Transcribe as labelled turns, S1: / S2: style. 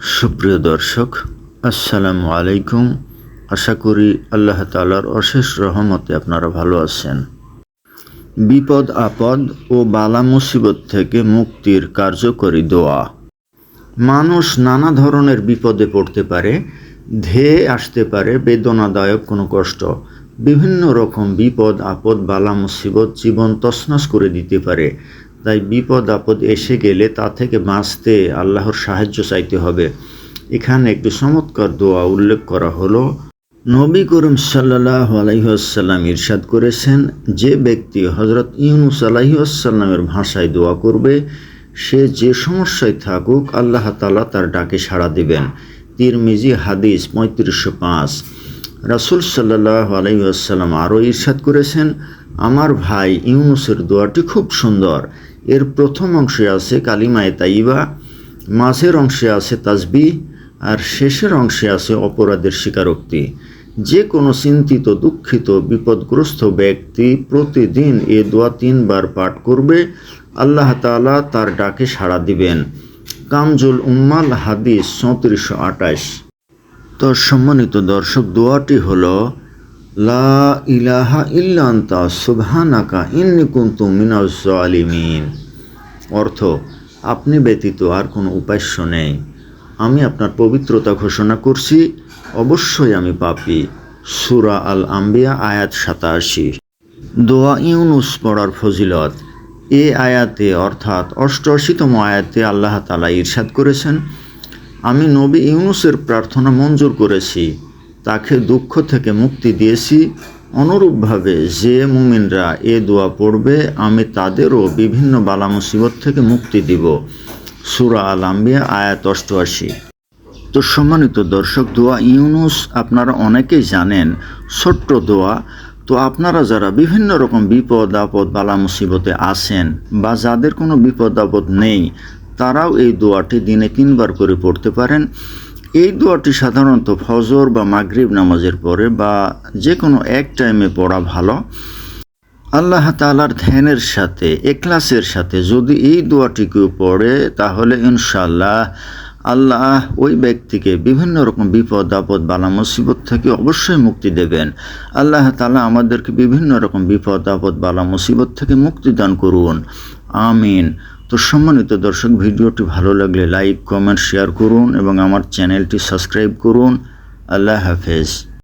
S1: সুপ্রিয় দর্শক, আসসালামু আলাইকুম। আশা করি আল্লাহ তাআলার অশেষ রহমতে আপনারা ভালো আছেন। বিপদ আপদ ও বালা মুসিবত থেকে মুক্তির কার্যকরী দোয়া। মানুষ নানা ধরনের বিপদে পড়তে পারে, ধেয়ে আসতে পারে বেদনাদায়ক কোনো কষ্ট। বিভিন্ন রকম বিপদ আপদ বালা মুসিবত জীবন তছনছ করে দিতে পারে। তাই বিপদ আপদ এসে গেলে তা থেকে বাঁচতে আল্লাহর সাহায্য চাইতে হবে। এখানে একটি চমৎকার দোয়া উল্লেখ করা হলো। নবী করিম সাল্লাল্লাহু আলাইহি ওয়াসাল্লাম ইরশাদ করেছেন, যে ব্যক্তি হযরত ইউনূস আলাইহিস সালামের ভাষায় দোয়া করবে, সে যে সমস্যায় থাকুক আল্লাহ তাআলা তার ডাকে সাড়া দিবেন। তিরমিজি হাদিস ৩৫০৫। রাসূল সাল্লাল্লাহু আলাইহি ওয়াসাল্লাম আরও ইরশাদ করেছেন, আমার ভাই ইউনূসের দোয়াটি খুব সুন্দর। এর প্রথম অংশে আছে কালিমায়ে তাইয়্যিবা, মাঝের অংশে আছে তাসবিহ, আর শেষের অংশে আছে অপরাধের স্বীকারোক্তি। যে কোনো চিন্তিত, দুঃখিত, বিপদগ্রস্ত ব্যক্তি প্রতিদিন এ দোয়া ৩ বার পাঠ করবে, আল্লাহ তাআলা তার ডাকে সাড়া দিবেন। কানজুল উম্মাল হাদিস ৩৪২৮। তো সম্মানিত দর্শক, দোয়াটি হলো লা ইলাহা ইল্লা আনতা সুবহানাকা ইন্নী কুনতু মিনাজ জালিমিন। অর্থ, আপনি ব্যতীত আর কোনো উপাস্য নেই, আমি আপনার পবিত্রতা ঘোষণা করছি, অবশ্যই আমি পাপী। সূরা আল আম্বিয়া আয়াত ৮৭। দোয়া ইউনূস পড়ার ফজিলত। এ আয়াতে অর্থাৎ ৮৮তম আয়াতে আল্লাহ তাআলা ইরশাদ করেছেন, আমি নবী ইউনূসের প্রার্থনা মঞ্জুর করেছি, তাকে দুঃখ থেকে মুক্তি দিয়েছি। অনুরূপভাবে যে মুমিনরা এ দোয়া পড়বে, আমি তাদেরও বিভিন্ন বালা মুসিবত থেকে মুক্তি দিব। সূরা আল আম্বিয়া আয়াত ৮৮। তো সম্মানিত দর্শক, দোয়া ইউনূস আপনারা অনেকেই জানেন, ছোট্ট দোয়া। তো আপনারা যারা বিভিন্ন রকম বিপদ আপদ বালা মুসিবতে আছেন বা যাদের কোনো বিপদ আপদ নেই, তারাও এই দোয়াটি দিনে ৩ বার করে পড়তে পারেন। এই দোয়াটি সাধারণত ফজর বা মাগরিব নামাজের পরে বা যে কোনো এক টাইমে পড়া ভালো। আল্লাহ তাআলার ধ্যানের সাথে, ইখলাসের সাথে যদি এই দোয়াটি কেউ পড়ে, তাহলে ইনশাআল্লাহ আল্লাহ ওই ব্যক্তিকে বিভিন্ন রকম বিপদ আপদ বালা মুসিবত থেকে অবশ্যই মুক্তি দেবেন। আল্লাহ তাআলা আমাদেরকে বিভিন্ন রকম বিপদ আপদ বালা মুসিবত থেকে মুক্তি দান করুন, আমিন। তো সম্মানিত দর্শক, ভিডিওটি ভালো লাগলে লাইক, কমেন্ট, শেয়ার করুন এবং আমার চ্যানেলটি সাবস্ক্রাইব করুন। আল্লাহ হাফেজ।